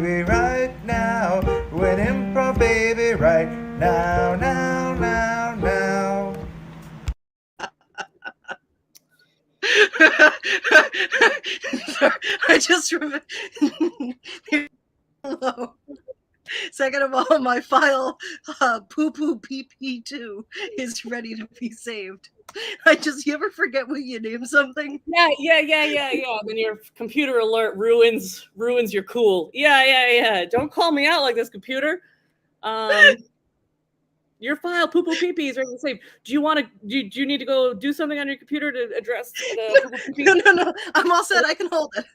baby, right now. Do an improv, baby, right now, now, now, now. I just remember. Hello. Second of all, my file poo poo pp2 is ready to be saved. You ever forget when you name something? Yeah. Then your computer alert ruins your cool. Yeah. Don't call me out like this, computer. Your file poo poo pee is ready to save. Do you need to go do something on your computer to address the poo poo pee? No. I'm all set. I can hold it.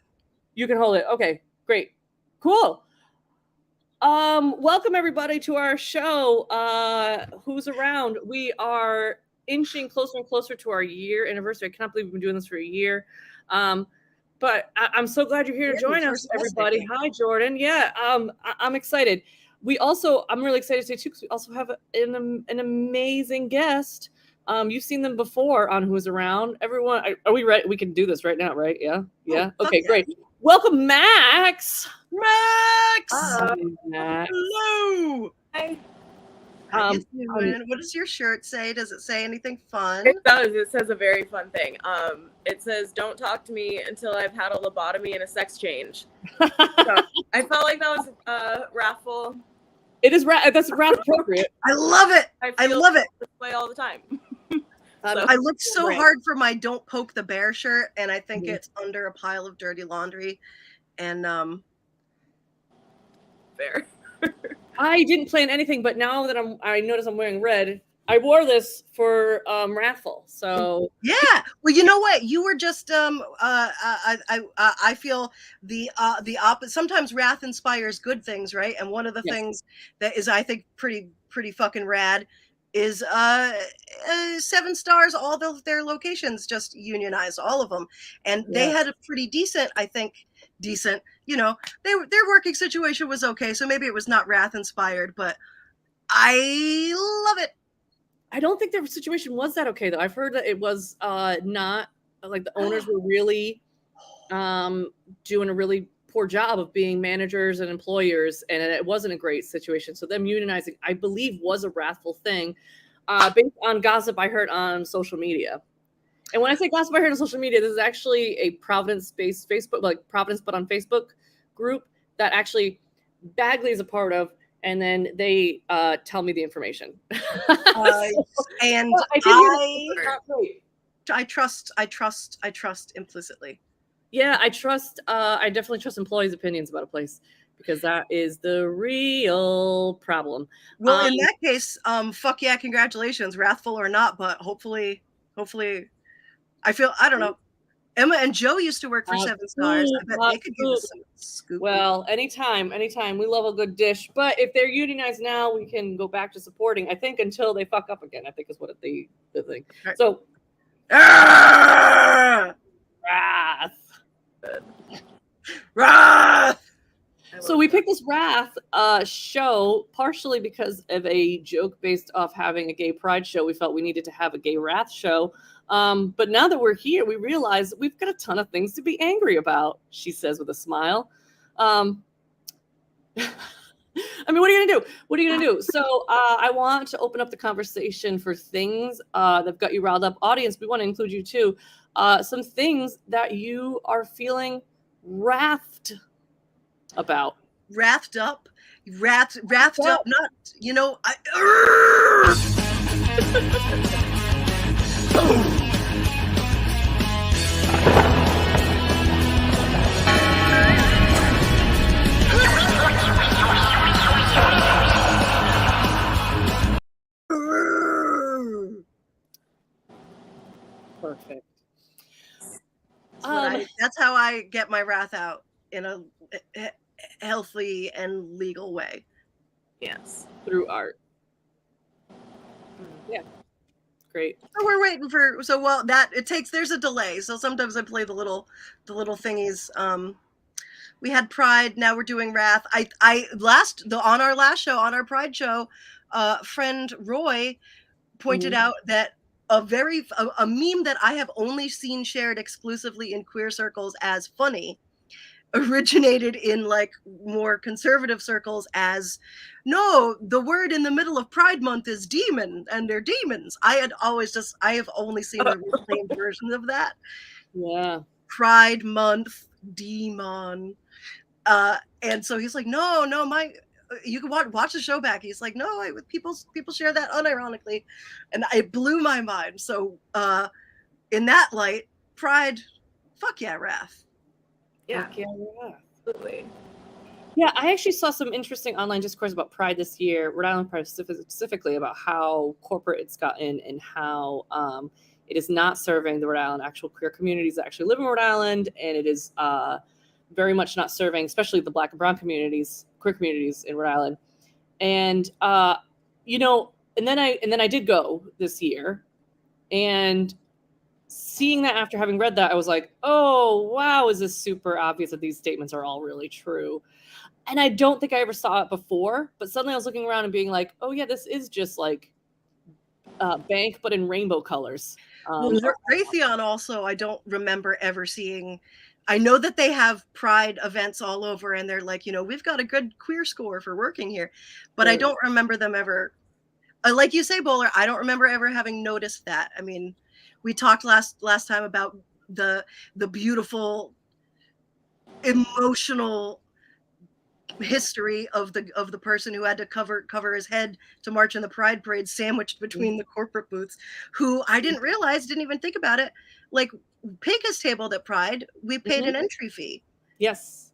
You can hold it. Okay, great. Cool. Welcome everybody to our show. Who's around? We are inching closer and closer to our year anniversary. I cannot believe we've been doing this for a year. But I'm so glad you're here to join us, everybody. Hi, Jordan. Yeah, I'm excited. I'm really excited to say too, because we also have an amazing guest. You've seen them before on Who's Around. Everyone, are we ready? We can do this right now, right? Yeah. Okay, great. Welcome, Max. Max. Hello. Hi. What does your shirt say? Does it say anything fun? It does. It says a very fun thing. It says, "Don't talk to me until I've had a lobotomy and a sex change." So I felt like that was wrathful. It is that's wrath appropriate. I love it. I love it. This way all the time. I looked so hard for my "Don't Poke the Bear" shirt, and I think it's under a pile of dirty laundry. And fair. I didn't plan anything, but now that I notice I'm wearing red, I wore this for Raffle. So yeah, well, you know what? You were just I feel the opposite. Sometimes wrath inspires good things, right? And one of the things that is, I think, pretty fucking rad is 7 Stars. All their locations just unionized, all of them, and they had a pretty decent, I think. You know, their working situation was okay, so maybe it was not wrath inspired, but I love it. I don't think their situation was that okay, though. I've heard that it was not, like, the owners were really doing a really poor job of being managers and employers, and it wasn't a great situation. So them unionizing, I believe, was a wrathful thing based on gossip I heard on social media. And when I say gossip I heard on social media, this is actually a Providence-based Facebook, like Providence, but on Facebook group that actually Bagley is a part of, and then they tell me the information. And I trust implicitly. Yeah, I definitely trust employees' opinions about a place, because that is the real problem. Well, in that case, fuck yeah, congratulations, wrathful or not, but hopefully I don't know. Emma and Joe used to work for 7 Stars. I bet they could use some scoop. Well, anytime. We love a good dish. But if they're unionized now, we can go back to supporting, I think, until they fuck up again, I think is what the thing. Right. So, Wrath! So we picked this Wrath show partially because of a joke based off having a gay pride show. We felt we needed to have a gay Wrath show. But now that we're here, we realize we've got a ton of things to be angry about, she says with a smile. I mean, what are you going to do? So I want to open up the conversation for things that have got you riled up. Audience, we want to include you too. Some things that you are feeling wrathed about. Wrathed up, not, you know, Perfect. That's how I get my wrath out in a healthy and legal way. Yes, through art. Yeah, great. So we're waiting for. There's a delay. So sometimes I play the little thingies. We had Pride. Now we're doing Wrath. On our last show, on our Pride show, friend Roy pointed out that a meme that I have only seen shared exclusively in queer circles as funny originated in like more conservative circles as, no, the word in the middle of Pride Month is demon, and they're demons. I have only seen the reclaimed version of that. Yeah. Pride Month, demon. And so he's like, no, you can watch the show back. He's like, no, people share that unironically, and it blew my mind. So in that light, Pride, fuck yeah, Wrath. Yeah, Fuck yeah, yeah. absolutely. Yeah, I actually saw some interesting online discourse about Pride this year, Rhode Island Pride specifically, about how corporate it's gotten and how it is not serving the Rhode Island actual queer communities that actually live in Rhode Island, and it is very much not serving, especially the Black and Brown communities, queer communities in Rhode Island. And you know, and then I did go this year, and seeing that after having read that, I was like, oh wow, is this super obvious that these statements are all really true? And I don't think I ever saw it before, but suddenly I was looking around and being like, oh yeah, this is just like Bank, but in rainbow colors. Well, Raytheon also, I don't remember ever seeing. I know that they have Pride events all over, and they're like, we've got a good queer score for working here, but I don't remember them ever. Like you say, Bowler, I don't remember ever having noticed that. I mean, we talked last time about the beautiful, emotional history of the person who had to cover his head to march in the Pride Parade, sandwiched between the corporate booths, who I didn't even think about it. Like Pecos tabled at Pride, we paid an entry fee. Yes.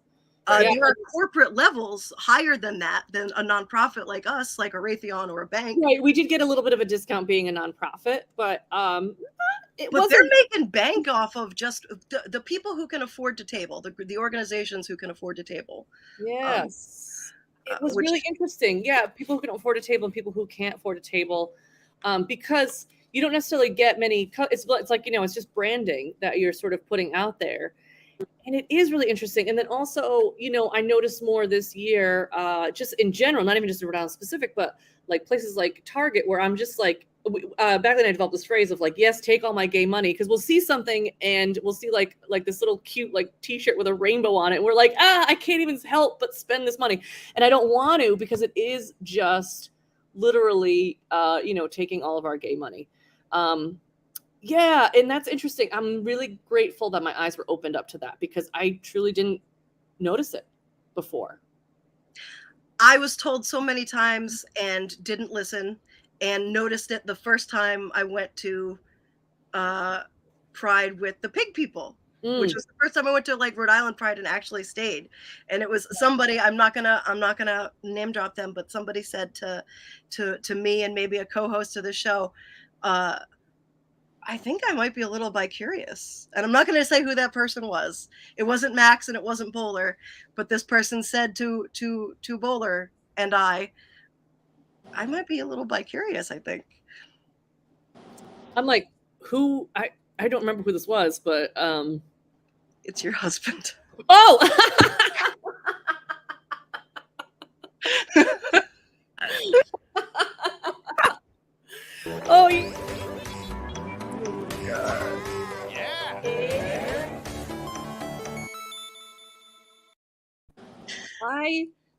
There are corporate levels higher than that, than a nonprofit like us, like a Raytheon or a bank. Right, we did get a little bit of a discount being a nonprofit, but they're making bank off of just the people who can afford to table, the organizations who can afford to table. Yes. It was really interesting. Yeah, people who can afford a table and people who can't afford a table, because you don't necessarily get many. It's like, it's just branding that you're sort of putting out there. And it is really interesting. And then also, I noticed more this year, just in general, not even just in Rhode Island specific, but like places like Target, where I'm just like, back then I developed this phrase of like, yes, take all my gay money. Because we'll see something and we'll see like this little cute like t-shirt with a rainbow on it. And we're like, I can't even help but spend this money. And I don't want to, because it is just literally, taking all of our gay money. Yeah, and that's interesting. I'm really grateful that my eyes were opened up to that, because I truly didn't notice it before. I was told so many times and didn't listen, and noticed it the first time I went to Pride with the pig people, which was the first time I went to like Rhode Island Pride and actually stayed. And it was somebody, I'm not gonna name drop them, but somebody said to me and maybe a co-host of the show, I think I might be a little bi-curious. And I'm not going to say who that person was. It wasn't Max and it wasn't Bowler, but this person said to Bowler and I might be a little bi-curious, I think. I'm like, who? I don't remember who this was, but it's your husband. Oh. Oh.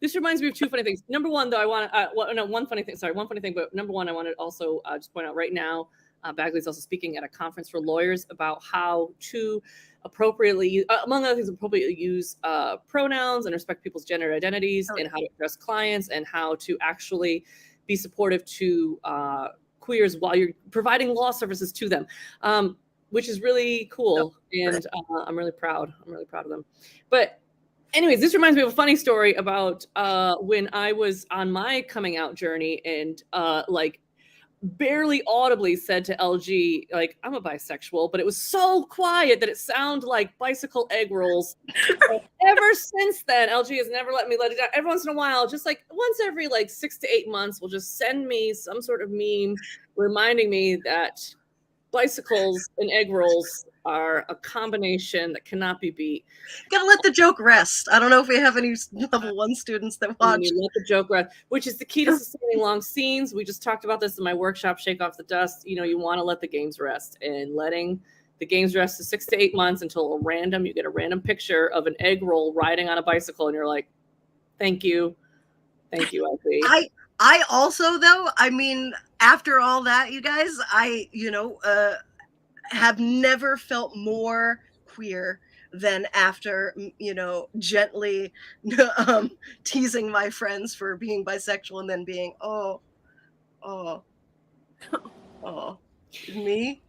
This reminds me of two funny things. Number one, though, I want to, one funny thing. Sorry, one funny thing. But number one, I want to also just point out right now, Bagley's also speaking at a conference for lawyers about how to appropriately, among other things, appropriately use pronouns and respect people's gender identities, and how to address clients, and how to actually be supportive to queers while you're providing law services to them, which is really cool. And I'm really proud. I'm really proud of them. But anyways, this reminds me of a funny story about when I was on my coming out journey, and like barely audibly said to LG, like, I'm a bisexual, but it was so quiet that it sounded like bicycle egg rolls. Ever since then, LG has never let me let it down. Every once in a while, just like once every like 6 to 8 months, will just send me some sort of meme reminding me that bicycles and egg rolls are a combination that cannot be beat. Gotta let the joke rest. I don't know if we have any level 1 students that watch. You let the joke rest, which is the key to sustaining long scenes. We just talked about this in my workshop, Shake Off the Dust. You want to let the games rest, and letting The game's dressed to 6 to 8 months until you get a random picture of an egg roll riding on a bicycle, and you're like, thank you, LP. I also, though, I mean, after all that, you guys, I have never felt more queer than after gently teasing my friends for being bisexual and then being oh me.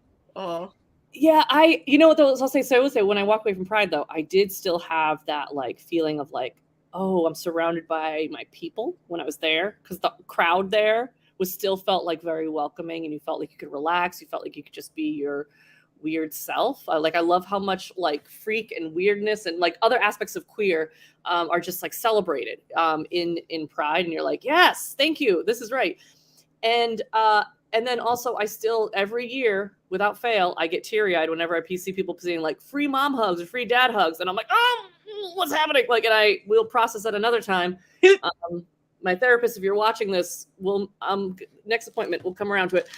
Yeah, I'll say, so I will say, when I walk away from Pride, though, I did still have that like feeling of like, oh, I'm surrounded by my people when I was there, because the crowd there still felt like very welcoming, and you felt like you could relax. You felt like you could just be your weird self. I love how much like freak and weirdness and like other aspects of queer are just like celebrated in Pride, and you're like, yes, thank you, this is right. And then also, I still, every year, without fail, I get teary-eyed whenever I see people saying like free mom hugs or free dad hugs, and I'm like, oh, what's happening? Like, and we'll process that another time. My therapist, if you're watching this, will next appointment, we'll come around to it.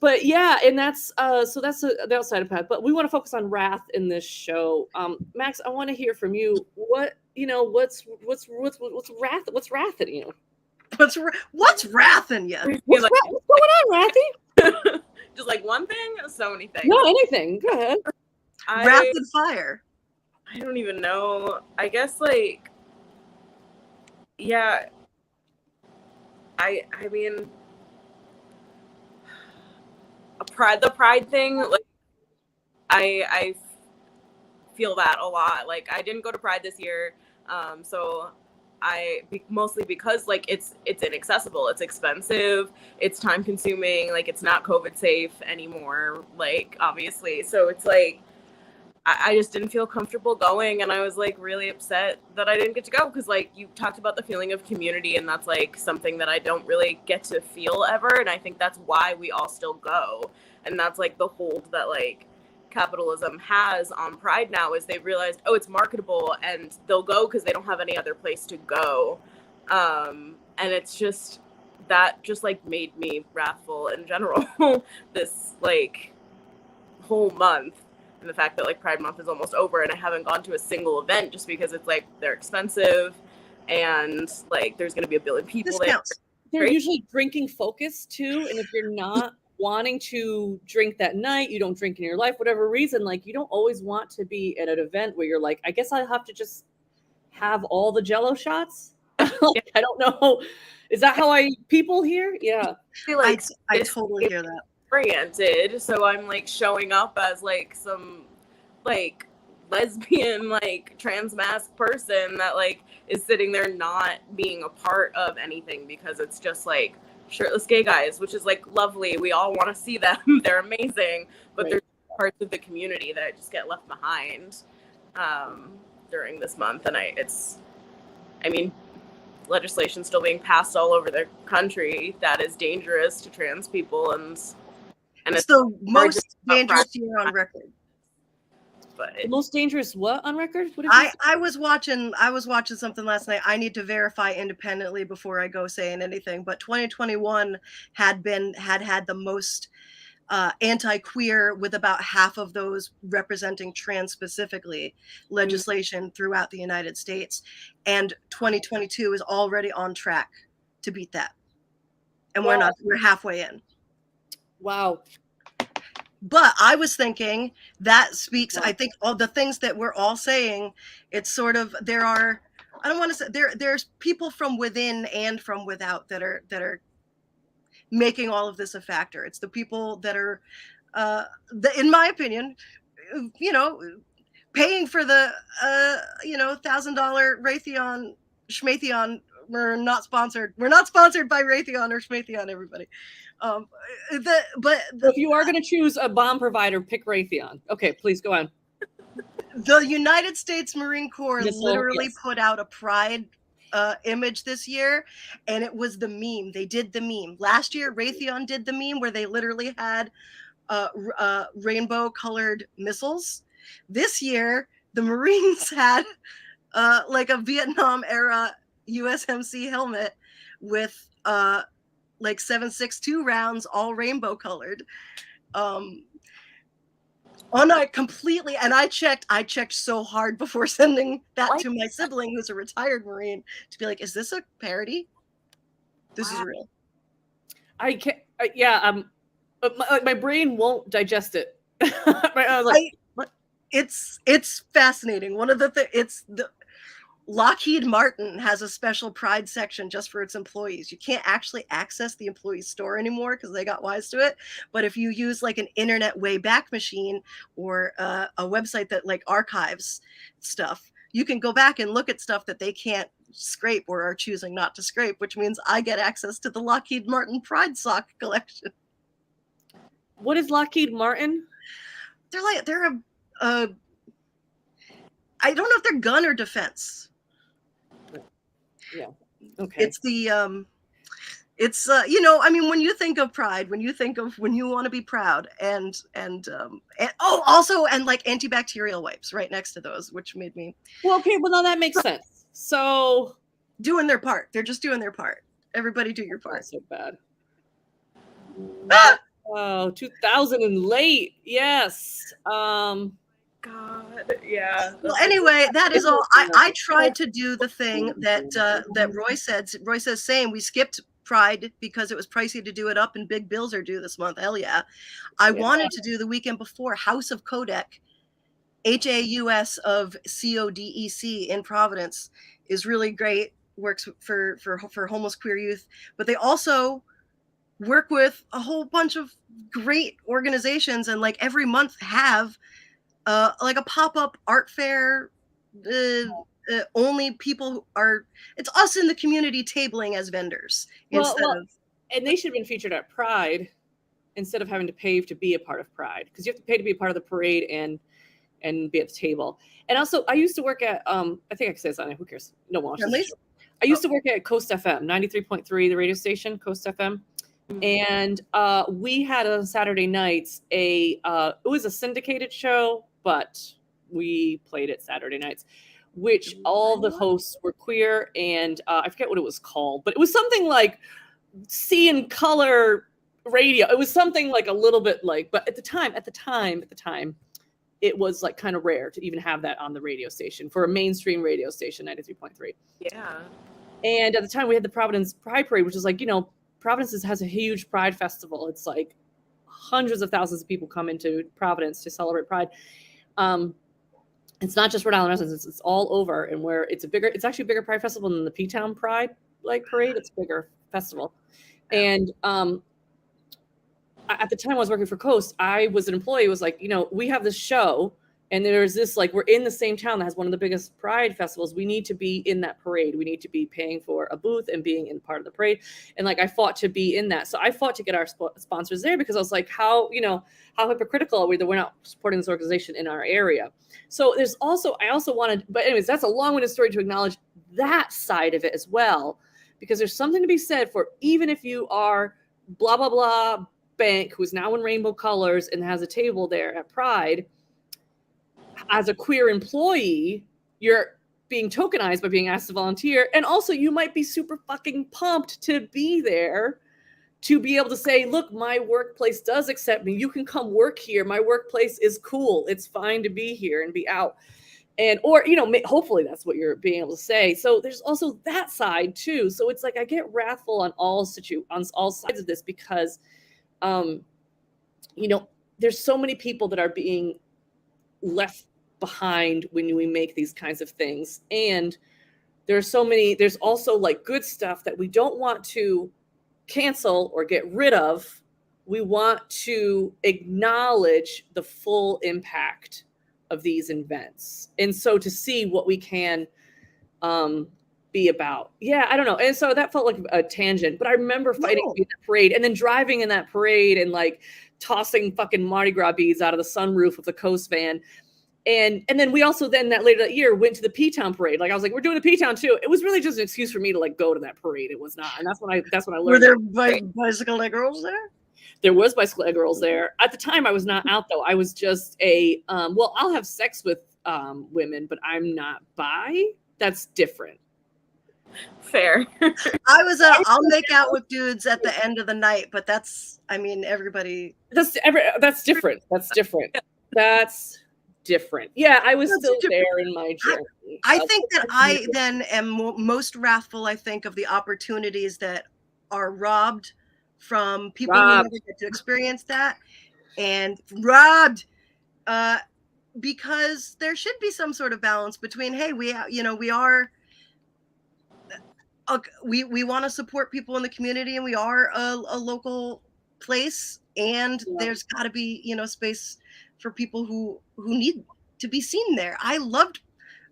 But yeah, and that's so that's the outside of Pat. But we want to focus on wrath in this show. Max, I want to hear from you. What's wrath? What's wrath in you? What's wrath in you? What's going on, Rathy? Just like one thing? So many things. No, anything. Go ahead. Rapid fire. I don't even know. I guess like, yeah. I mean, the pride thing, like, I feel that a lot. Like, I didn't go to Pride this year, so mostly because like it's inaccessible, it's expensive, it's time consuming, like it's not COVID safe anymore, like obviously. So it's like I just didn't feel comfortable going, and I was like really upset that I didn't get to go, because like you talked about the feeling of community, and that's like something that I don't really get to feel ever, and I think that's why we all still go. And that's like the hold that like capitalism has on Pride now, is they realized, oh, it's marketable, and they'll go because they don't have any other place to go. And it's just that just like made me wrathful in general this like whole month. And the fact that like Pride Month is almost over and I haven't gone to a single event, just because it's like they're expensive and like there's going to be a billion people Discounts. They're usually drinking focused too, and if you're not wanting to drink that night, you don't drink in your life, whatever reason, like you don't always want to be at an event where you're like, I guess I'll have to just have all the Jello shots. Like, I don't know, is that how people here? Yeah, I totally hear that. Oriented, so I'm like showing up as like some like lesbian like trans mask person that like is sitting there not being a part of anything, because it's just like shirtless gay guys, which is like lovely, we all want to see them, they're amazing, but right. There's parts of the community that just get left behind during this month. And I mean legislation still being passed all over the country that is dangerous to trans people, and it's the most dangerous year on record. But the most dangerous what on record? What I was watching something last night. I need to verify independently before I go saying anything, but 2021 had the most anti-queer, with about half of those representing trans specifically, legislation throughout the United States, and 2022 is already on track to beat that, and we're halfway in. Wow. But I was thinking that speaks, I think, all the things that we're all saying, it's sort of, I don't want to say, there's people from within and from without that are making all of this a factor. It's the people that are, in my opinion, paying for the, $1,000 Raytheon, Schmatheon. We're not sponsored by Raytheon or Schmatheon, everybody. But if you are going to choose a bomb provider, pick Raytheon. Okay, please go on. The United States Marine Corps literally put out a Pride image this year, and it was the meme. They did the meme last year. Raytheon did the meme where they literally had rainbow colored missiles. This year, the Marines had like a Vietnam era USMC helmet with like 7.62 rounds, all rainbow colored. Oh no, completely. And I checked so hard before sending that Like- to my sibling, who's a retired Marine, to be like, is this a parody? This is Wow. real. I can't. My brain won't digest it. I was like, It's fascinating. One of the it's the Lockheed Martin has a special Pride section just for its employees. You can't actually access the employee store anymore because they got wise to it. But if you use like an internet Wayback Machine or a website that like archives stuff, you can go back and look at stuff that they can't scrape or are choosing not to scrape, which means I get access to the Lockheed Martin Pride sock collection. what is Lockheed Martin? They're a I don't know if they're gun or defense. Yeah. Okay. It's the it's you know, I mean, when you think of pride, when you want to be proud, and oh, also, and like antibacterial wipes right next to those, which made me Well, okay. Well, now that makes sense. So doing their part. They're just doing their part. Everybody do your not part. so bad. Ah! Oh, 2000 and late. Yes. God, yeah. Well, anyway, that is all. I tried to do the thing that Roy said. Roy says, same. We skipped Pride because it was pricey to do it up, and big bills are due this month. Hell yeah! I wanted to do the weekend before House of Codec, HAUS of CODEC in Providence is really great. Works for homeless queer youth, but they also work with a whole bunch of great organizations, and like every month have like a pop-up art fair. Only people who are, it's us in the community tabling as vendors instead of. And they should have been featured at Pride instead of having to pay to be a part of Pride, because you have to pay to be a part of the parade and be at the table. And also, I used to work at I think I can say this on it. Who cares? No one. I used to work at Coast FM 93.3, the radio station, Coast FM. And we had on Saturday nights it was a syndicated show, but we played it Saturday nights, which all the hosts were queer, and I forget what it was called, but it was something like See in Color Radio. It was something like a little bit like, but at the time, it was like kind of rare to even have that on the radio station for a mainstream radio station, 93.3. Yeah. And at the time we had the Providence Pride Parade, which is like, you know, Providence has a huge Pride festival. It's like hundreds of thousands of people come into Providence to celebrate Pride. It's not just Rhode Island residents; it's all over. And where it's actually a bigger Pride festival than the P-Town Pride parade. It's a bigger festival. And at the time I was working for Coast, I was an employee. Was like, you know, we have this show, and there's this we're in the same town that has one of the biggest Pride festivals. We need to be in that parade. We need to be paying for a booth and being in part of the parade. And I fought to be in that. So I fought to get our sponsors there, because I was like, how hypocritical are we that we're not supporting this organization in our area? So I also wanted, but anyways, that's a long-winded story to acknowledge that side of it as well, because there's something to be said for, even if you are blah, blah, blah bank, who's now in rainbow colors and has a table there at Pride, as a queer employee, you're being tokenized by being asked to volunteer. And also you might be super fucking pumped to be there, to be able to say, look, my workplace does accept me. You can come work here. My workplace is cool. It's fine to be here and be out. Or, you know, hopefully that's what you're being able to say. So there's also that side too. So it's like, I get wrathful on all sides of this, because, you know, there's so many people that are being left behind when we make these kinds of things. And there's also good stuff that we don't want to cancel or get rid of. We want to acknowledge the full impact of these events. And so to see what we can be about. Yeah, I don't know. And so that felt like a tangent, but I remember fighting in that parade, and then driving in that parade and tossing fucking Mardi Gras beads out of the sunroof of the Coast van. And then we also that later that year went to the P-Town parade. I was like, we're doing the P-Town too. It was really just an excuse for me to go to that parade. It was not. And that's when I learned. Were there bicycle girls there? There was bicycle girls there. At the time, I was not out though. I was just I'll have sex with women, but I'm not bi. That's different. Fair. I was I'll make out with dudes at the end of the night, but everybody. That's different. That's different. That's different. Yeah, I was That's still different. there in my journey. I think that I then am most wrathful, I think, of the opportunities that are robbed from people who never get to experience that, and robbed because there should be some sort of balance between, hey, we are we want to support people in the community, and we are a local place, and there's got to be space for people who need to be seen there. I loved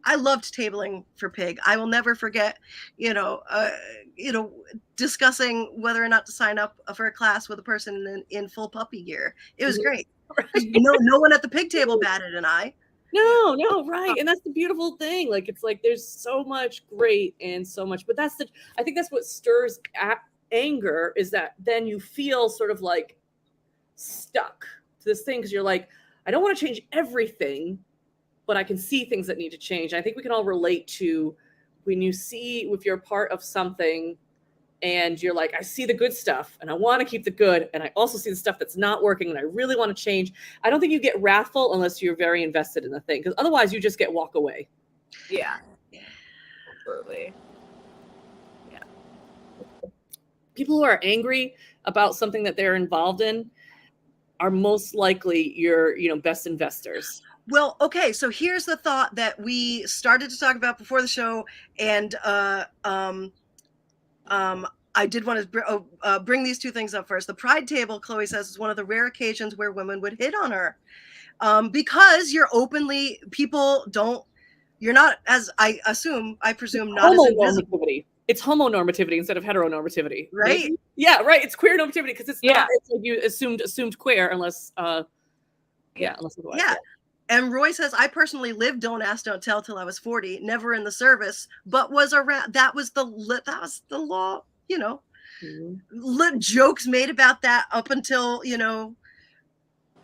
tabling for Pig. I will never forget, discussing whether or not to sign up for a class with a person in full puppy gear. It was great. No one at the Pig table batted an eye. No, right. And that's the beautiful thing. Like, it's like there's so much great and so much, but I think that's what stirs anger, is that then you feel sort of like stuck to this thing, because you're like, I don't want to change everything, but I can see things that need to change. And I think we can all relate to when you see, if you're part of something and you're like, I see the good stuff and I want to keep the good, and I also see the stuff that's not working and I really want to change. I don't think you get wrathful unless you're very invested in the thing, because otherwise you just get walk away. Yeah. Absolutely. Yeah. People who are angry about something that they're involved in are most likely your, best investors. Well, okay, so here's the thought that we started to talk about before the show, and I did want to bring these two things up first. The pride table, Chloe says, is one of the rare occasions where women would hit on her, because you're openly, you're not, as I presume, not as invisible. It's homonormativity instead of heteronormativity, right? Maybe? Yeah, right. It's queer normativity, because it's not. It's like you assumed queer unless unless otherwise. Yeah. And Roy says, I personally lived Don't Ask, Don't Tell till I was 40, never in the service, but was around. That was the law, jokes made about that up until,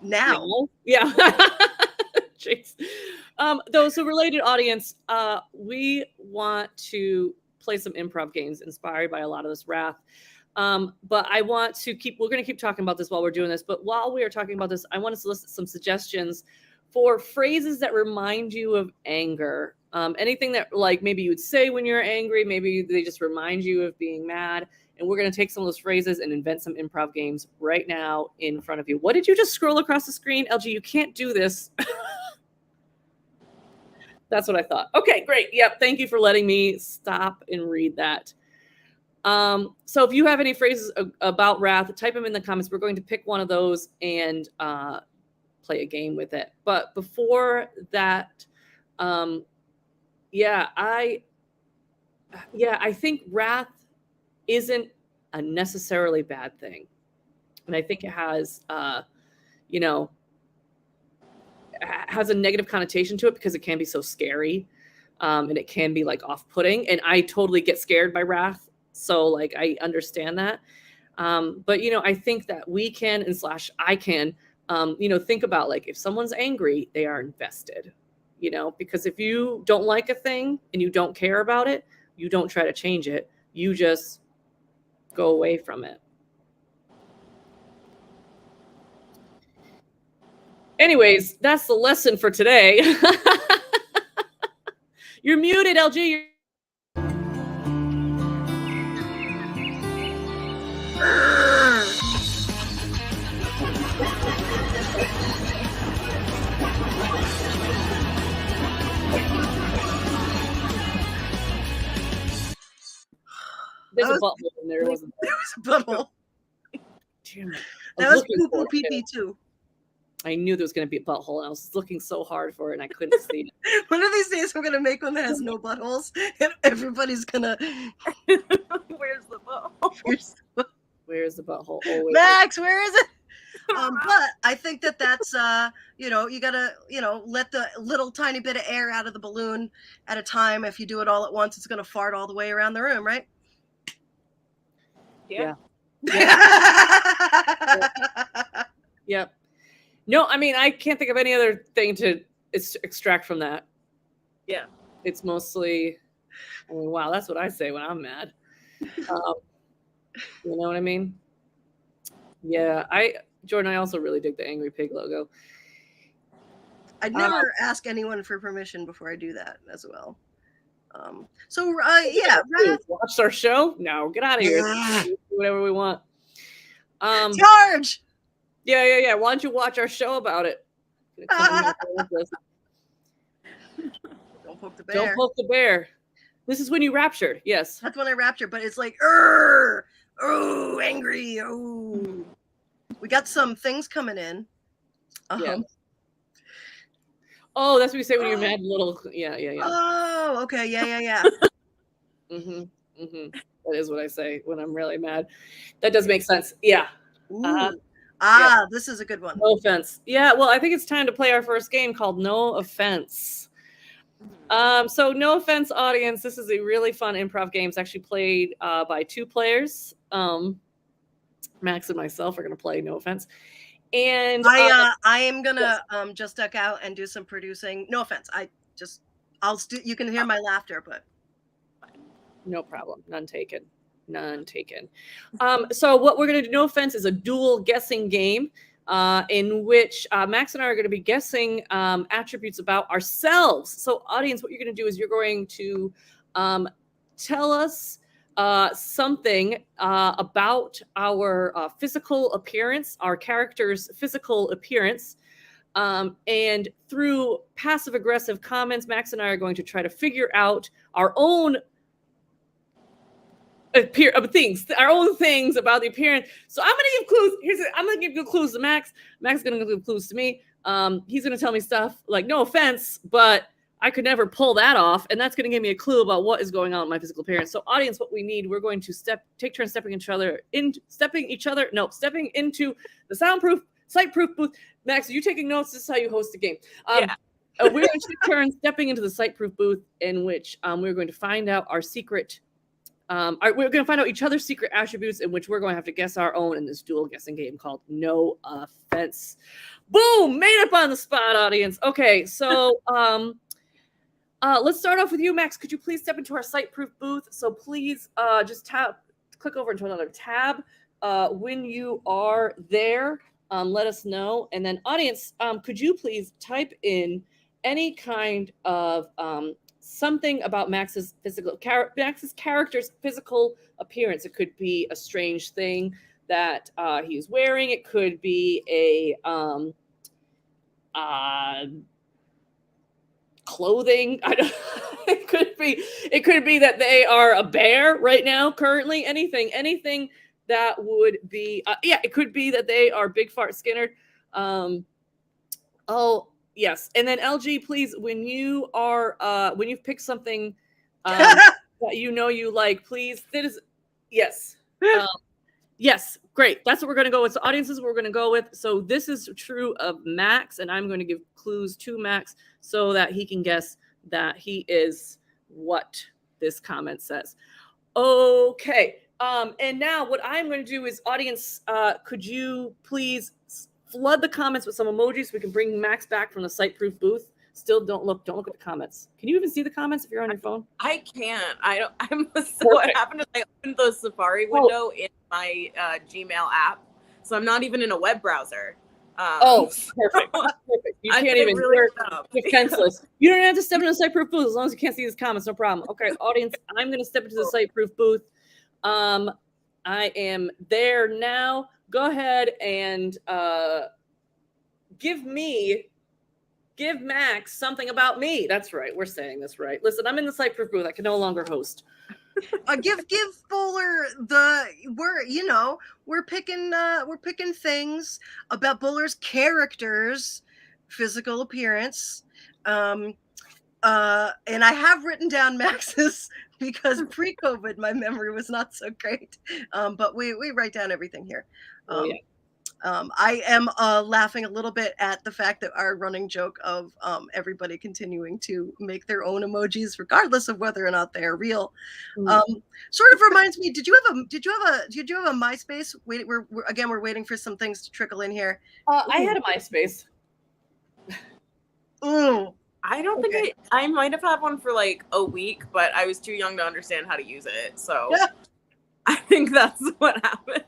now. Yeah. Jeez. So related audience, we want to play some improv games inspired by a lot of this wrath. But I want to we're going to keep talking about this while we're doing this. But while we are talking about this, I want to solicit some suggestions for phrases that remind you of anger. Anything that, like, maybe you would say when you're angry, maybe they just remind you of being mad. And we're going to take some of those phrases and invent some improv games right now in front of you. What did you just scroll across the screen? LG, you can't do this. That's what I thought. Okay, great. Yep. Thank you for letting me stop and read that. So if you have any phrases about wrath, type them in the comments. We're going to pick one of those and play a game with it. But before that, I think wrath isn't a necessarily bad thing. And I think it has, has a negative connotation to it because it can be so scary, and it can be like off-putting. And I totally get scared by wrath. So like, I understand that. But, I think that we can, and I can, think about, like, if someone's angry, they are invested, because if you don't like a thing and you don't care about it, you don't try to change it. You just go away from it. Anyways, that's the lesson for today. You're muted, LG. There's a butthole in there. Wasn't there? There was a butthole. Damn it. That was poo-poo pee-pee too. I knew there was going to be a butthole, and I was looking so hard for it, and I couldn't see it. One of these days, we're going to make one that has no buttholes, and everybody's going to... Where's the butthole? Where's the butthole? Oh, Max, where is it? But I think that's, you got to, let the little tiny bit of air out of the balloon at a time. If you do it all at once, it's going to fart all the way around the room, right? Yeah. Yep. No, I mean, I can't think of any other thing to extract from that. Yeah. It's mostly, wow, that's what I say when I'm mad. You know what I mean? Yeah. Jordan, I also really dig the Angry Pig logo. I'd never ask anyone for permission before I do that as well. Yeah, watch our show. No, get out of here. Do whatever we want. Charge. Yeah. Why don't you watch our show about it? Don't poke the bear. Don't poke the bear. This is when you raptured. Yes. That's when I raptured, but it's like, oh, angry. Oh, we got some things coming in. Yeah. Oh, that's what you say when you're mad. Little. Yeah. Oh, okay. Yeah. That is what I say when I'm really mad. That does make sense. Yeah. This is a good one. No offense. Yeah. Well, I think it's time to play our first game called No Offense. So no offense, audience. This is a really fun improv game. It's actually played by 2 players. Max and myself are going to play No Offense. And I am gonna just duck out and do some producing. No offense. You can hear my laughter, but no problem. None taken. So what we're gonna do, no offense, is a dual guessing game in which Max and I are going to be guessing attributes about ourselves. So audience, what you're going to do is you're going to tell us something about our physical appearance, our character's physical appearance. And through passive aggressive comments, Max and I are going to try to figure out our own our own things about the appearance. So I'm going to give clues. I'm going to give you clues to Max. Max is going to give clues to me. He's going to tell me stuff like, no offense, but I could never pull that off. And that's going to give me a clue about what is going on with my physical appearance. So audience, what we need, we're going to take turns stepping into the soundproof, site-proof booth. Max, are you taking notes? This is how you host a game. We're going to take turns stepping into the site-proof booth in which we're going to find out our secret. We're going to find out each other's secret attributes in which we're going to have to guess our own in this dual guessing game called No Offense. Boom! Made up on the spot, audience. Okay, so let's start off with you, Max. Could you please step into our site-proof booth? So please just click over into another tab. When you are there, let us know. And then audience, could you please type in any kind of something about Max's character's physical appearance? It could be a strange thing that he's wearing. It could be a clothing. It could be that they are a bear right now, currently. Anything that would be. It could be that they are Big Fart Skinner. Yes, and then LG, please, when you've picked something that you like, please. Yes. Yes, great. That's what we're going to go with. So audiences, we're going to go with. So this is true of Max, and I'm going to give clues to Max so that he can guess that he is what this comment says. Okay. And now what I'm going to do is, audience, could you please flood the comments with some emojis so we can bring Max back from the site-proof booth. Still, don't look at the comments. Can you even see the comments if you're on your phone? I can't. What happened is I opened the Safari window in my Gmail app, so I'm not even in a web browser. Perfect. You can't even. You're defenseless. You don't have to step into the site-proof booth as long as you can't see these comments. No problem. Okay, audience, I'm going to step into the site-proof booth. I am there now. Go ahead and give Max something about me. That's right. We're saying this right. Listen, I'm in the site-proof booth. I can no longer host. Give Buller we're picking things about Buller's character's physical appearance. And I have written down Max's because pre-COVID my memory was not so great. But we write down everything here. I am laughing a little bit at the fact that our running joke of everybody continuing to make their own emojis, regardless of whether or not they are real, sort of reminds me. Did you have a MySpace? We're waiting for some things to trickle in here. I had a MySpace. Ooh. I don't think I might have had one for like a week, but I was too young to understand how to use it. So I think that's what happened.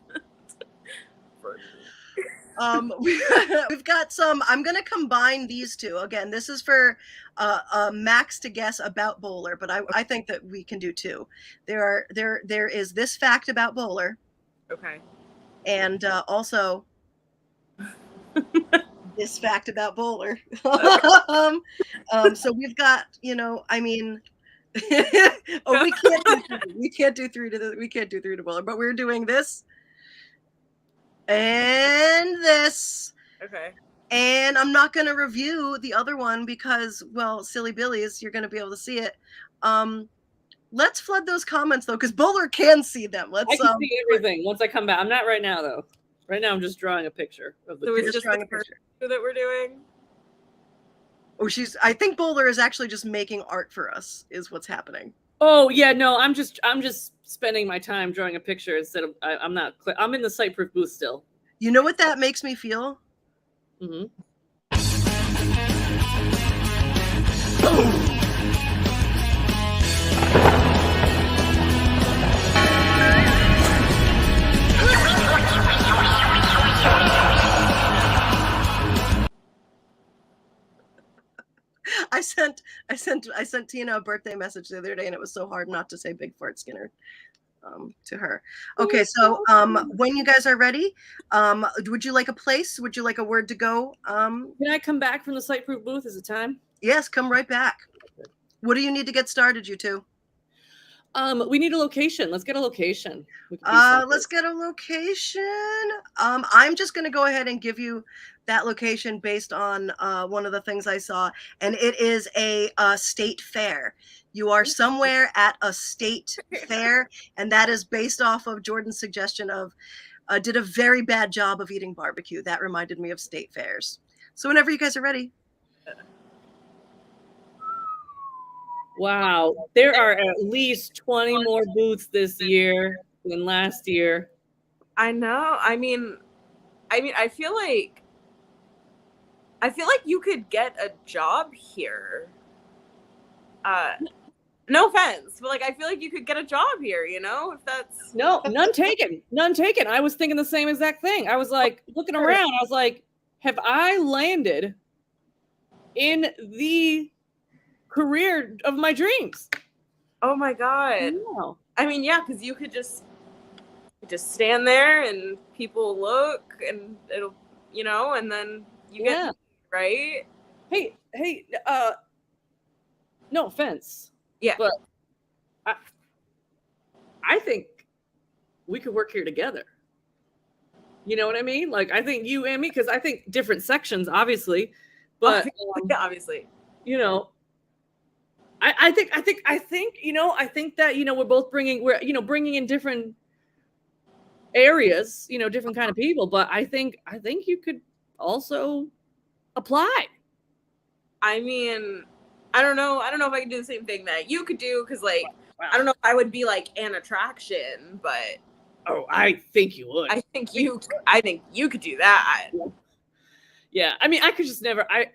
We've got some. I'm going to combine these two. Again, this is for Max to guess about Bowler, but I think that we can do two. There is this fact about Bowler. Okay. And also this fact about Bowler. So we've got, I mean, oh, we can't do three to Bowler, but we're doing this and this. Okay. And I'm not going to review the other one because, well, silly Billies, you're going to be able to see it. Let's flood those comments though, because Bowler can see them. I can see everything once I come back. I'm not right now though. Right now I'm just drawing a picture of the. So it's just drawing a picture that we're doing. Oh, I think Bowler is actually just making art for us. Is what's happening. Oh yeah, no, I'm just spending my time drawing a picture instead of I'm in the Site-Proof booth still. You know what that makes me feel? Mm-hmm. I sent Tina a birthday message the other day, and it was so hard not to say Big Fart Skinner to her. Okay, so when you guys are ready, would you like a place? Would you like a word to go? Can I come back from the Site-Proof booth? Is it time? Yes, come right back. What do you need to get started, you two? We need a location. Let's get a location. Let's get a location. I'm just going to go ahead and give you that location based on one of the things I saw, and it is a state fair. You are somewhere at a state fair, and that is based off of Jordan's suggestion of did a very bad job of eating barbecue. That reminded me of state fairs. So whenever you guys are ready. Wow, there are at least 20 more booths this year than last year. I know. I mean, I feel like you could get a job here. No offense, but like I feel like you could get a job here, if that's none taken. I was thinking the same exact thing. I was like looking around, I was like, have I landed in the career of my dreams? Oh my god. No. I mean, yeah, because you could just stand there and people look and it'll and then you get right. Hey, no offense. Yeah. But I think we could work here together. You know what I mean? Like I think you and me, because I think different sections, obviously, but obviously. I think that we're both bringing in different areas, different kind of people, but I think you could also apply. I mean, I don't know if I can do the same thing that you could do, because like wow. I don't know if I would be like an attraction, but I think you would. I think you could do that. Yeah, I mean, I could just never. I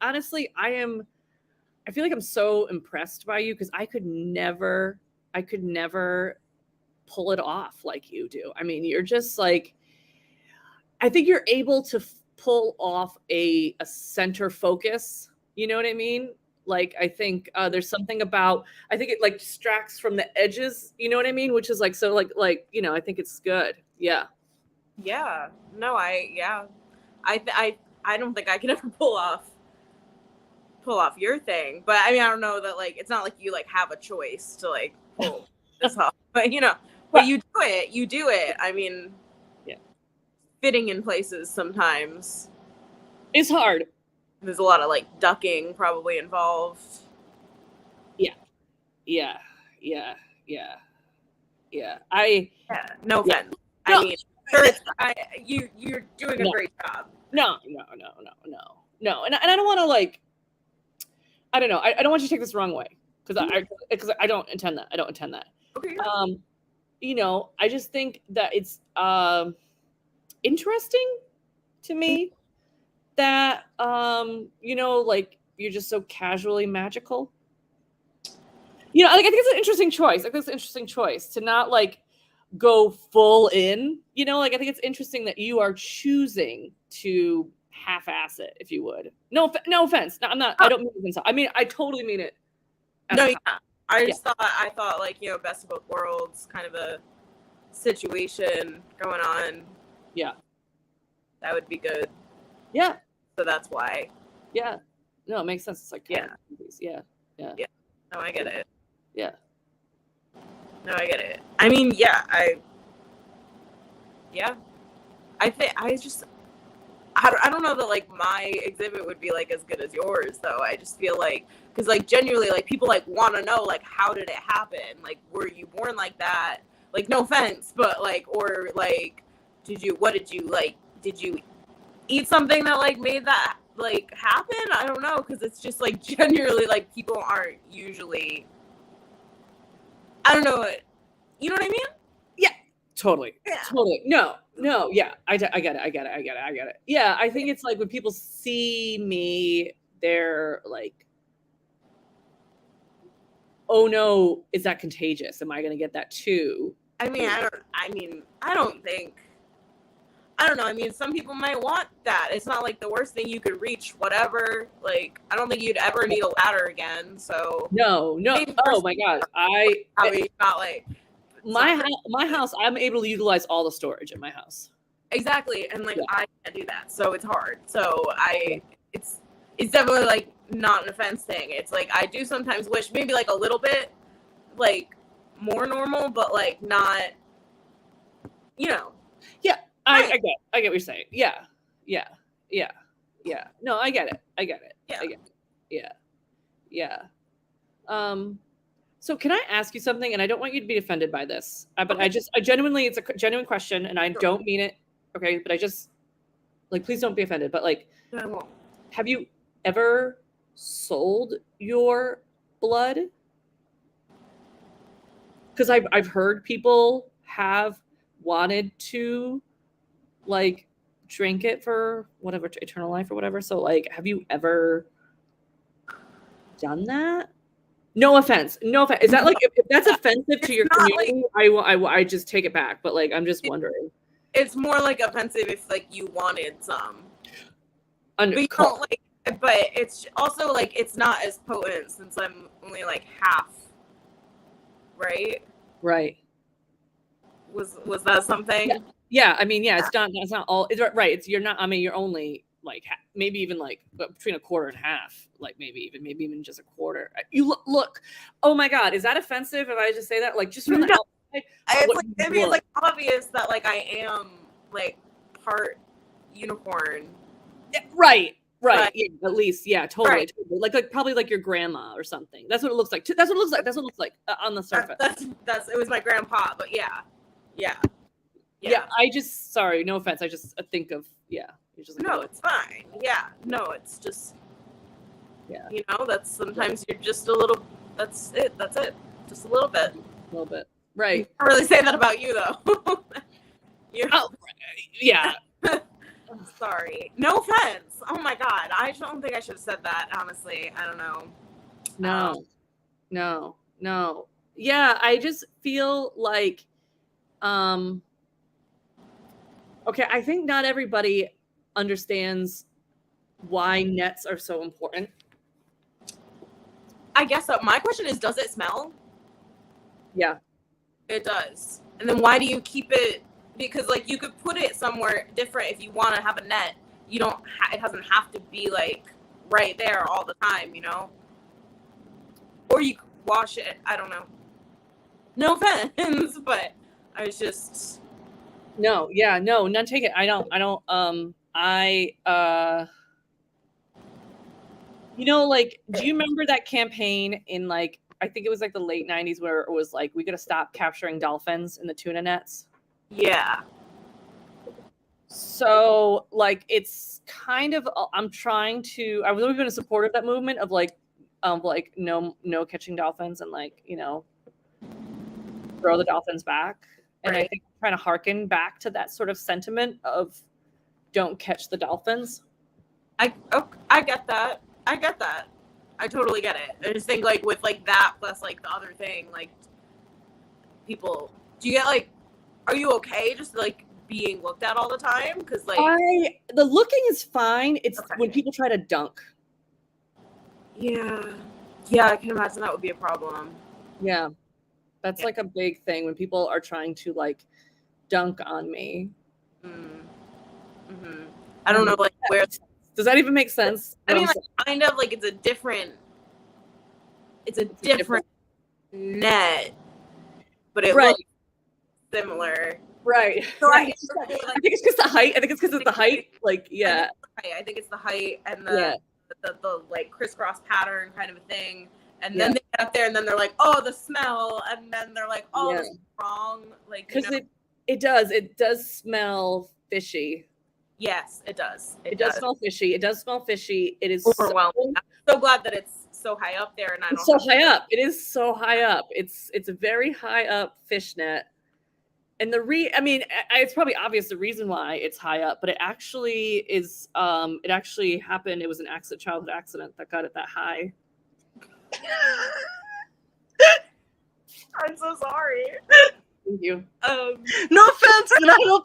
honestly, I feel like I'm so impressed by you because I could never pull it off like you do. I mean, you're just like, I think you're able to pull off a center focus. You know what I mean? Like, I think there's something about, I think it like distracts from the edges. You know what I mean? Which is like, so like, I think it's good. Yeah. Yeah. No, I don't think I can ever pull off your thing, but I mean, I don't know that like it's not like you like have a choice to like pull this off, but but you do it. I mean, yeah, fitting in places sometimes is hard. There's a lot of like ducking probably involved. Yeah. No offense. No. I mean, you're doing a great job. No. And I don't want to like, I don't know. I don't want you to take this the wrong way because I don't intend that. Okay. I just think that it's interesting to me that like you're just so casually magical. I think it's an interesting choice. I think it's an interesting choice to not like go full in, you know, like I think it's interesting that you are choosing to half-ass it, if you would. No offense. No, I don't mean it. I mean, I totally mean it. No, yeah. I thought like, you know, best of both worlds kind of a situation going on. Yeah. That would be good. Yeah. So that's why. Yeah. No, it makes sense. It's like, yeah. Yeah. No, I get it. Yeah. No, I get it. I mean, yeah, I think I don't know that like my exhibit would be like as good as yours though. I just feel like, because like genuinely like people like want to know like how did it happen? Like were you born like that? Like no offense, but like, or like did you eat something that like made that like happen? I don't know, because it's just like genuinely like people aren't usually, I don't know, you know what I mean? Yeah, totally. Yeah. Totally. No, yeah. I get it. Yeah, I think it's like when people see me, they're like, oh no, is that contagious? Am I going to get that too? I don't know. I mean, some people might want that. It's not like the worst thing you could reach, whatever. Like, I don't think you'd ever need a ladder again. So no. Oh my God. Not like my house, I'm able to utilize all the storage in my house. Exactly. And like, I can't do that. So it's hard. So it's definitely like not an offense thing. It's like, I do sometimes wish maybe like a little bit like more normal, but like not, you know. Yeah. I get what you're saying. Yeah. No, I get it. Yeah. So can I ask you something? And I don't want you to be offended by this, but okay. I genuinely, it's a genuine question and I don't mean it. Okay. But I just like, please don't be offended. But like, I won't. Have you ever sold your blood? Because I've heard people have wanted to like drink it for whatever, eternal life or whatever. So like, have you ever done that? No offense. Is that like, if that's offensive to your community, like, I just take it back. But like, I'm just wondering. It's more like offensive if like you wanted some. But you don't like, but it's also like, it's not as potent since I'm only like half. Right. Was that something? Yeah. I mean, yeah, it's not all. It's right. It's you're not. I mean, you're only like maybe even like between a quarter and half. Like maybe even just a quarter. You look. Oh my God, is that offensive if I just say that? Like just from the outside. It's like obvious that like I am like part unicorn. Yeah, right. Yeah, at least, yeah, totally. Like probably like your grandma or something. That's what it looks like. That's what it looks like on the surface. That's it was my grandpa, but yeah. I just sorry, no offense. I just think of You're just like, no, it's fine. Yeah, no, it's just you know, that's sometimes you're just a little. That's it. Just a little bit. Right. You can't really say that about you though. Yeah. Sorry. No offense. Oh my God. I don't think I should have said that, honestly. I don't know. No. Yeah, I just feel like okay, I think not everybody understands why nets are so important. I guess so. My question is, does it smell? Yeah. It does. And then why do you keep it? Because like you could put it somewhere different if you want to have a net. You don't. It doesn't have to be like right there all the time, you know. Or you could wash it. I don't know. No offense, but I was just. No. Yeah. No. None. Take it. I don't. You know, like, do you remember that campaign in like I think it was like the late '90s where it was like we gotta stop capturing dolphins in the tuna nets? Yeah. So like it's kind of I've always been a supporter of that movement of like no catching dolphins and like, you know, throw the dolphins back. And I think I'm trying to harken back to that sort of sentiment of don't catch the dolphins. I get that. I totally get it. I just think like with like that plus like the other thing, like people, do you get like are you okay just like being looked at all the time? Because like the looking is fine. It's Okay. when people try to dunk. yeah, I can imagine that would be a problem. Yeah, that's like a big thing when people are trying to like dunk on me. Mm-hmm. I don't know like where. Does that even make sense? I mean, like, kind of like it's a different net, but it looks similar. Right. So right. I think it's because the height. I think it's because of the height. Like, yeah. I think it's the height and the like crisscross pattern kind of a thing. And then they get up there and then they're like, oh, the smell. And then they're like, oh, this is wrong. Like, because it does smell fishy. Yes, it does. It does smell fishy. It does smell fishy. It is overwhelming. I'm so glad that it's so high up there, and it's so high up. It is so high up. It's a very high up fishnet, and it's probably obvious the reason why it's high up, but it actually is. It actually happened. It was an childhood accident that got it that high. I'm so sorry. Thank you. No offense, and I don't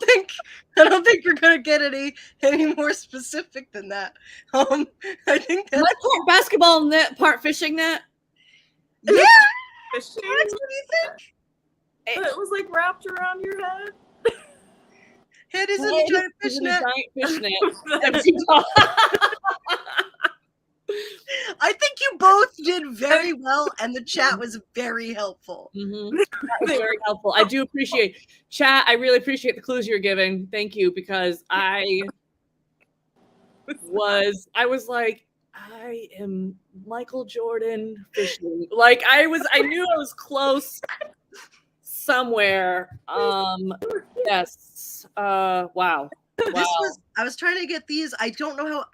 think we're gonna get any more specific than that. I think that's part basketball net, part fishing net. Yeah. Fishing. What do you think? It was like wrapped around your head. Head is in a giant fishnet. I think you both did very well, and the chat was very helpful. Mm-hmm. That was very helpful. I do appreciate chat. I really appreciate the clues you're giving. Thank you, because I was like, I am Michael Jordan fishing. Like I knew I was close somewhere. Yes. Wow. I was trying to get these. I don't know how.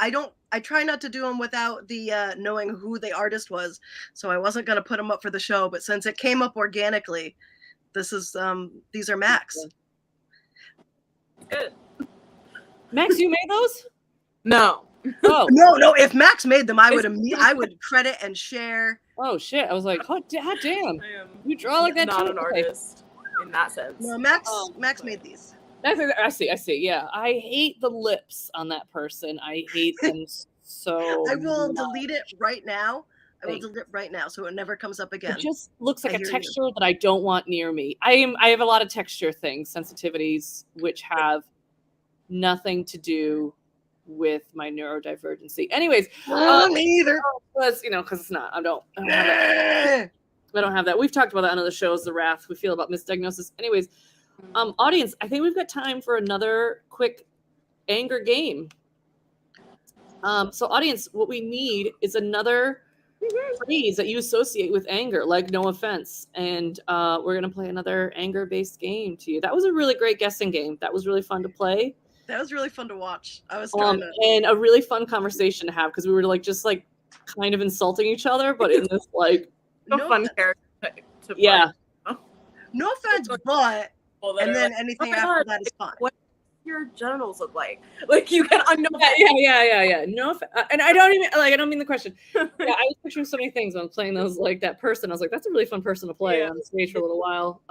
I try not to do them without the knowing who the artist was, so I wasn't going to put them up for the show. But since it came up organically, these are Max. Good. Max, you made those? No. Oh no! If Max made them, I would credit and share. Oh shit! I was like, oh damn! You draw like that? Not an artist in that sense. No, Max made these. I see. Yeah, I hate the lips on that person. I hate them so. I will delete it right now. So it never comes up again. It just looks like a texture that I don't want near me. I have a lot of texture things, sensitivities, which have nothing to do with my neurodivergency. Anyways, me either. Because it's not. I don't have that. We've talked about that on other shows. The wrath we feel about misdiagnosis. Anyways. Audience, I think we've got time for another quick anger game. So audience, what we need is another phrase that you associate with anger, like no offense. And we're going to play another anger-based game to you. That was a really great guessing game. That was really fun to play. That was really fun to watch. I was and a really fun conversation to have because we were like kind of insulting each other, but in this like fun character to play. Yeah. No offense, but and then anything after that is fine. What your genitals look like? Like you can Yeah. No, and I don't mean the question. Yeah, I was picturing so many things when I'm playing those like that person. I was like, that's a really fun person to play on stage for a little while.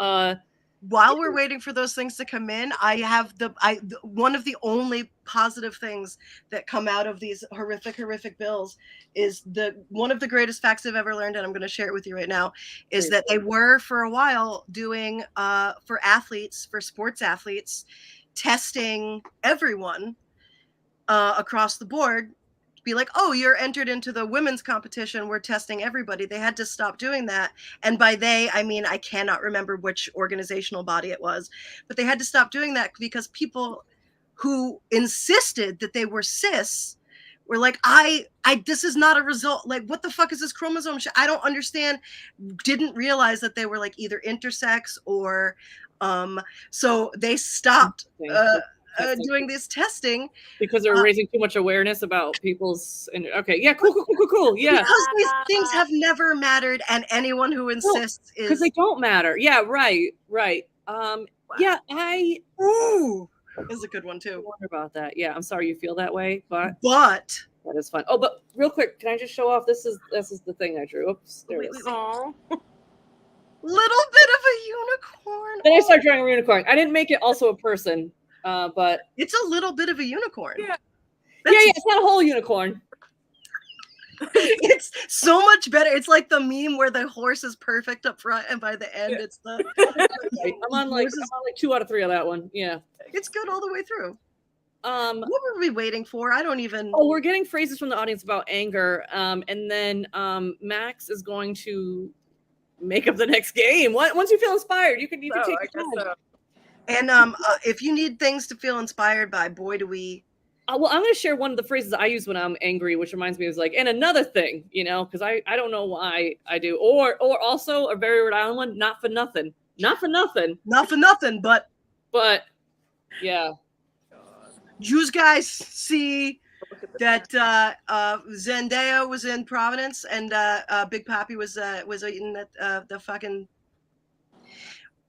While we're waiting for those things to come in, I have one of the only positive things that come out of these horrific bills is one of the greatest facts I've ever learned, and I'm going to share it with you right now, is that they were for a while doing for sports athletes, testing everyone across the board. Be like, oh, you're entered into the women's competition. We're testing everybody. They had to stop doing that. And by they, I mean, I cannot remember which organizational body it was, but they had to stop doing that because people who insisted that they were cis were like, this is not a result. Like, what the fuck is this chromosome shit? I don't understand. Didn't realize that they were like either intersex or, so they stopped, doing this testing because they're raising too much awareness about people's cool yeah, because these things have never mattered, and anyone who insists is because they don't matter. Right. Yeah, is a good one too. I wonder about that. Yeah, I'm sorry you feel that way, but that is fun. Oh, but real quick, can I just show off? This is the thing I drew. Oops, there it is. Little bit of a unicorn. Then I started drawing a unicorn. I didn't make it also a person, but It's a little bit of a unicorn. Yeah. it's not a whole unicorn. It's so much better. It's like the meme where the horse is perfect up front, and by the end, it's the. I'm on like 2 out of 3 on that one. Yeah, It's good all the way through. What were we waiting for? I don't even. Oh, we're getting phrases from the audience about anger, and then Max is going to make up the next game. Once you feel inspired, you can take your time. So. And if you need things to feel inspired by, boy, do we. Well, I'm going to share one of the phrases I use when I'm angry, which reminds me of like, and another thing, because I don't know why I do, or also a very Rhode Island one, not for nothing, but yeah. You guys see that Zendaya was in Providence and Big Papi was eating the fucking.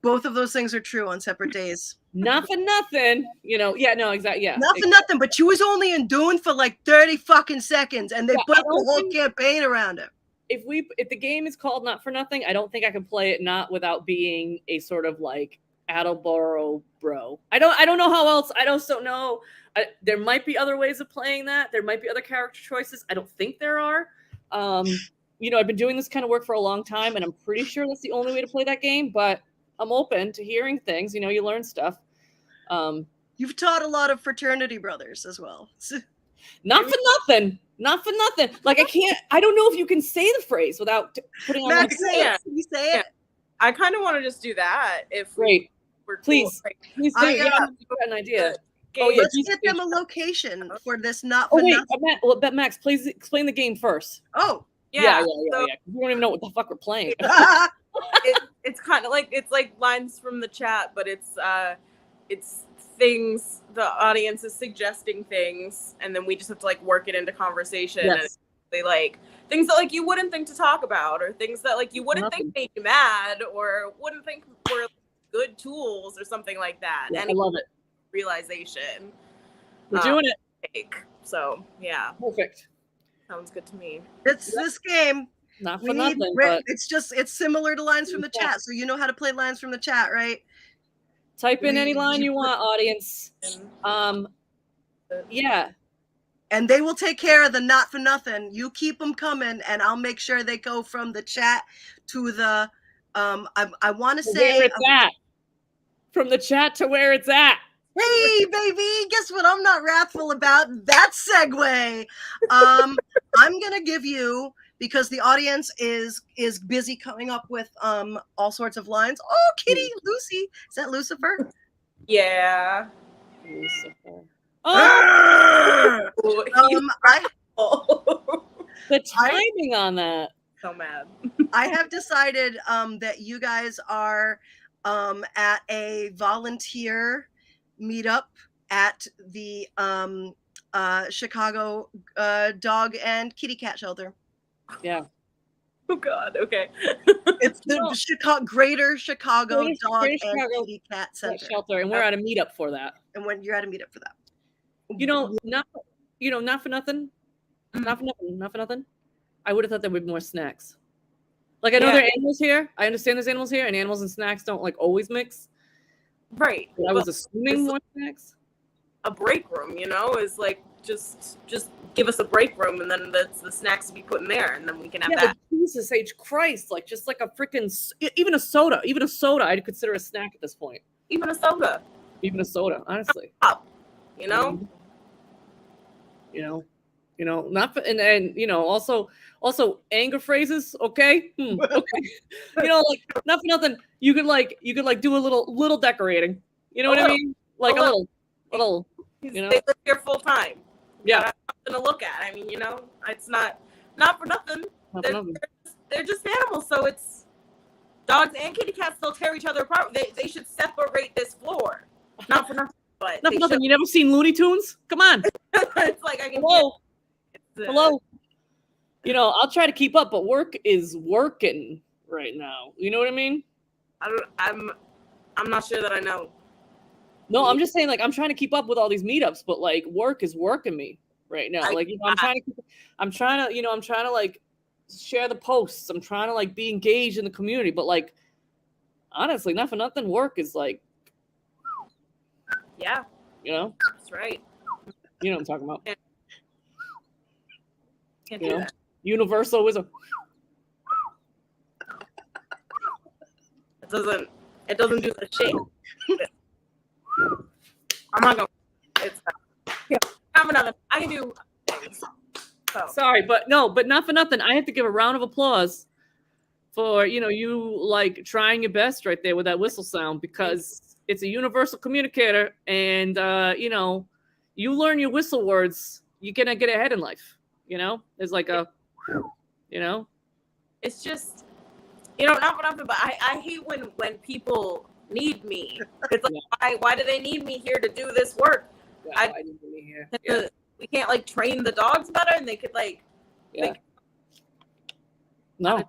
Both of those things are true on separate days. Not for nothing, Yeah, no, exactly. Yeah, not for nothing. But she was only in Dune for like 30 fucking seconds, and they built the whole campaign around it. If the game is called Not for Nothing, I don't think I can play it not without being a sort of like Attleboro bro. I don't know how else. I just don't know. There might be other ways of playing that. There might be other character choices. I don't think there are. I've been doing this kind of work for a long time, and I'm pretty sure that's the only way to play that game. But I'm open to hearing things. You learn stuff. You've taught a lot of fraternity brothers as well. Not for nothing. Like I don't know if you can say the phrase without putting on. Max, say it. I kind of want to just do that. If great, we're please, cool. please do. You got an idea. Let's get them a location for this. Not for nothing. Max, please explain the game first. Oh, yeah. We don't even know what the fuck we're playing. It's kind of like lines from the chat, but it's things the audience is suggesting things, and then we just have to like work it into conversation. Yes. And they like things that like you wouldn't think to talk about, or things that like you wouldn't think made you mad, or wouldn't think were good tools, or something like that. Yeah, I love it. Realization. We're doing it. So yeah, perfect. Sounds good to me. It's this game. Not for nothing, but it's similar to lines from the chat, so you know how to play lines from the chat, right? Type in any line you want, audience. Yeah. And they will take care of the not for nothing. You keep them coming, and I'll make sure they go from the chat to the. I want to say where it's at. From the chat to where it's at. Hey, baby, guess what I'm not wrathful about? That segue. I'm going to give you, because the audience is busy coming up with all sorts of lines. Oh, Kitty, Lucy. Is that Lucifer? Yeah. Lucifer. The timing on that. So mad. I have decided that you guys are at a volunteer meetup at the Chicago dog and kitty cat shelter. Yeah. Oh God. Okay. It's the Greater Chicago Dog and Kitty Cat Center shelter, and we're at a meetup for that. And when you're at a meetup for that, not for nothing. Not for nothing. I would have thought there would be more snacks. Like I know there are animals here. I understand there's animals here, and animals and snacks don't like always mix. Right. But I was assuming more snacks. A break room, is like just give us a break room, and then the snacks to be put in there, and then we can have that. Jesus H Christ, like just like a freaking even a soda, I'd consider a snack at this point. Even a soda, honestly. Not for, and also anger phrases, okay? Okay. Like not for nothing. You could do a little decorating. You know what I mean? Like a little. They live here full time. Yeah. Nothing to look at. I mean, it's not for nothing. They're just animals, so it's dogs and kitty cats still tear each other apart. They should separate this floor. Not for nothing. But not for nothing. You never seen Looney Tunes? Come on. It's like I can. Hello. I'll try to keep up, but work is working right now. You know what I mean? I'm not sure that I know. No, I'm just saying, like, I'm trying to keep up with all these meetups, but like work is working me right now. I'm trying to like share the posts. I'm trying to like be engaged in the community, but like honestly, not for nothing, work is like, Yeah, you know, that's right. you know what I'm talking about. Can't You do know, that. universal is a It doesn't do the shit. I'm not gonna. It's I'm another. I can do things. So sorry, but not for nothing. I have to give a round of applause for you like trying your best right there with that whistle sound, because it's a universal communicator, and you learn your whistle words, you're gonna get ahead in life. There's like a it's just not for nothing, but I hate when people need me. It's like why do they need me here to do this work? I didn't really hear. Yeah. We can't like train the dogs better, and they could like. Yeah. Like, No.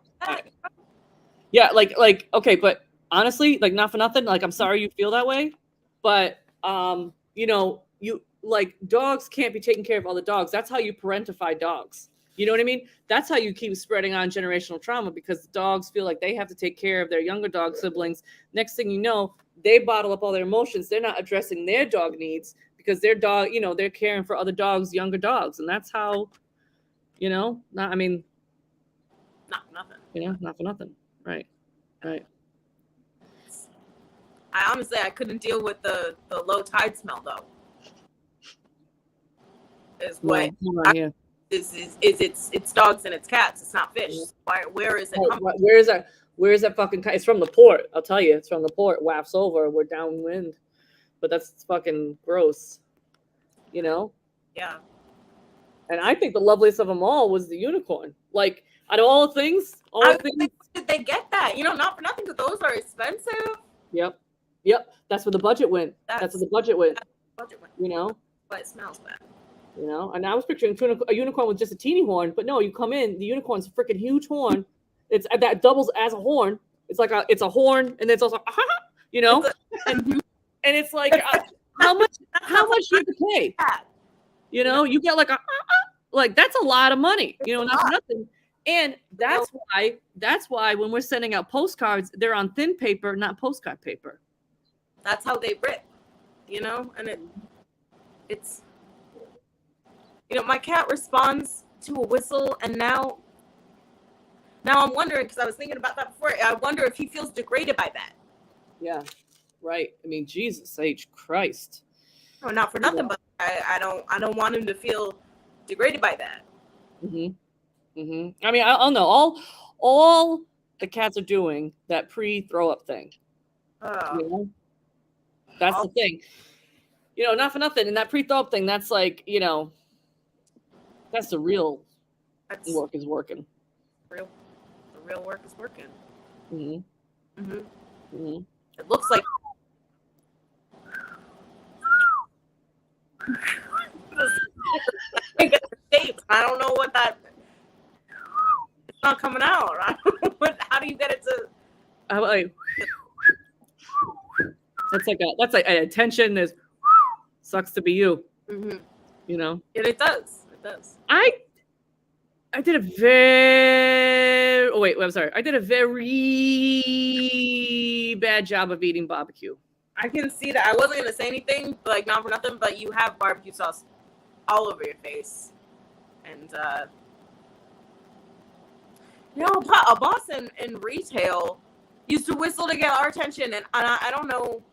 Yeah, like okay, but honestly, like not for nothing, like I'm sorry you feel that way, but you like dogs can't be taking care of other dogs. That's how you parentify dogs. You know what I mean? That's how you keep spreading on generational trauma, because dogs feel like they have to take care of their younger dog siblings. Next thing you know, they bottle up all their emotions. They're not addressing their dog needs because their dog, they're caring for other dogs, younger dogs, and that's how, not nothing. Not for nothing. Right. I honestly couldn't deal with the low tide smell though. Is what it's dogs and it's cats. It's not fish. Where is it coming? Where is that fucking kite? It's from the port. I'll tell you, it's from the port. It wafts over. We're downwind, but that's fucking gross. Yeah. And I think the loveliest of them all was the unicorn. Like, out of all things, did they get that? Not for nothing, because those are expensive. Yep. That's where the budget went. That's where the budget went. But it smells bad. And I was picturing a unicorn with just a teeny horn, but no, you come in, the unicorn's a freaking huge horn. It's that doubles as a horn. It's like it's a horn, and it's also and it's like how much you have to pay? You get like like that's a lot of money. Not for nothing. And that's why when we're sending out postcards, they're on thin paper, not postcard paper. That's how they rip, and it's my cat responds to a whistle, and now I'm wondering, because I was thinking about that before, I wonder if he feels degraded by that. Yeah, right. I mean, Jesus H. Christ. Oh, not for nothing, but I don't want him to feel degraded by that. I mean, I don't know. All the cats are doing that pre-throw up thing. That's the thing. Not for nothing. And that pre-throw up thing, that's like, that's the real work is working. The real work is working. It looks like I don't know what that. It's not coming out. How do you get it to? That's like an attention is sucks to be you. And it does. I did a very I'm sorry. I did a very bad job of eating barbecue. I can see that. I wasn't gonna say anything, like not for nothing, but you have barbecue sauce all over your face, and a boss in retail used to whistle to get our attention, and I don't know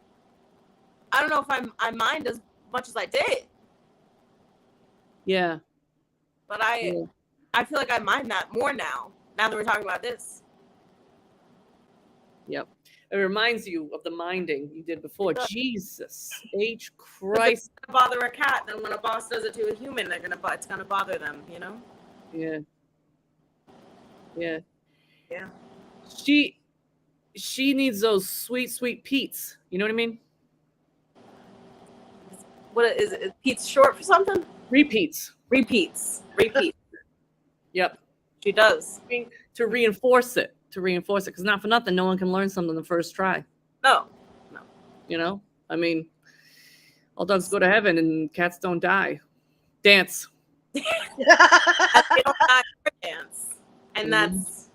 if I mind as much as I did. Yeah. But I feel like I mind that more now that we're talking about this. Yep. It reminds you of the minding you did before. Jesus H. Christ. It's gonna bother a cat, then when a boss does it to a human, it's gonna bother them, Yeah. She needs those sweet Pete's. You know what I mean? What is it? Pete's short for something? Repeats. Yep. She does. To reinforce it, because not for nothing, no one can learn something the first try. No. I mean, all dogs go to heaven and cats don't die. Dance. They don't die or dance. And that's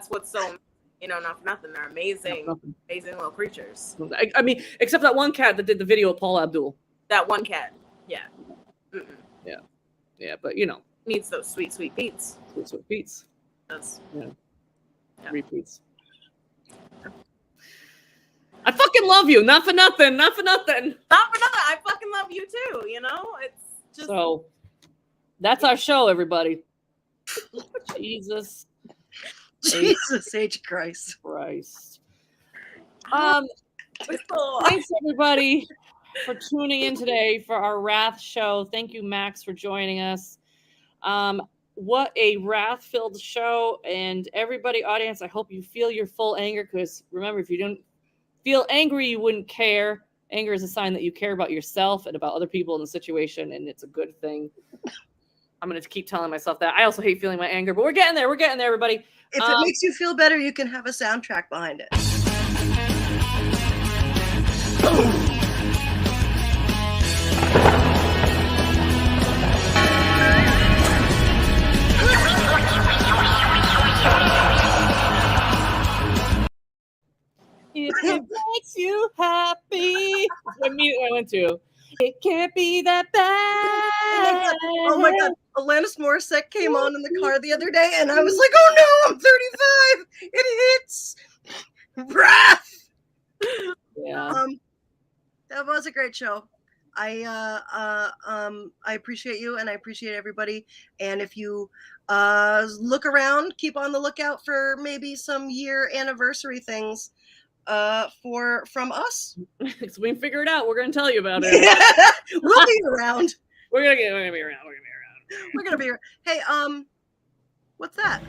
what's so You know, not for nothing. They're amazing, Nothing. amazing little creatures. I mean, except that one cat that did the video of Paul Abdul. That one cat, yeah. Yeah, but you know, needs those sweet, sweet beats. Sweet beats. That's, yeah. Repeats. I fucking love you. Not for nothing. Not for nothing. Not for nothing. I fucking love you too. You know, it's just so. That's our show, everybody. Jesus. Jesus H. Christ. Thanks everybody for tuning in today for our Wrath show. Thank you, Max, for joining us. What a wrath-filled show. And everybody, audience, I hope you feel your full anger, because remember, if you don't feel angry, you wouldn't care. Anger is a sign that you care about yourself and about other people in the situation, and it's a good thing. I'm going to keep telling myself that. I also hate feeling my anger, but we're getting there. We're getting there, everybody. If it makes you feel better, you can have a soundtrack behind it. If it makes you happy. That's immediately I went to. It can't be that bad. Oh my God. Alanis Morissette came on in the car the other day, and I was like, oh no, I'm 35. It hits. Wrath. Yeah. That was a great show. I appreciate you, and I appreciate everybody. And if you look around, keep on the lookout for maybe some year anniversary things from us. So we can figure it out. We're gonna tell you about it. We'll be around. We're gonna be around. We're gonna be around. Hey, what's that?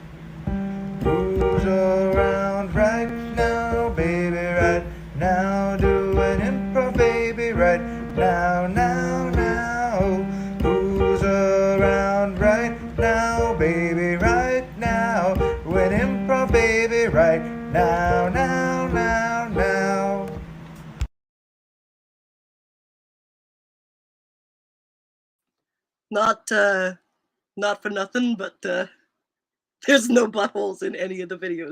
Who's around right now, baby, right now? Do an improv, baby, right now, now, now. Who's around right now, baby, right now? Do an improv, baby, right now, now, now, now. Not for nothing, but there's no buttholes in any of the videos.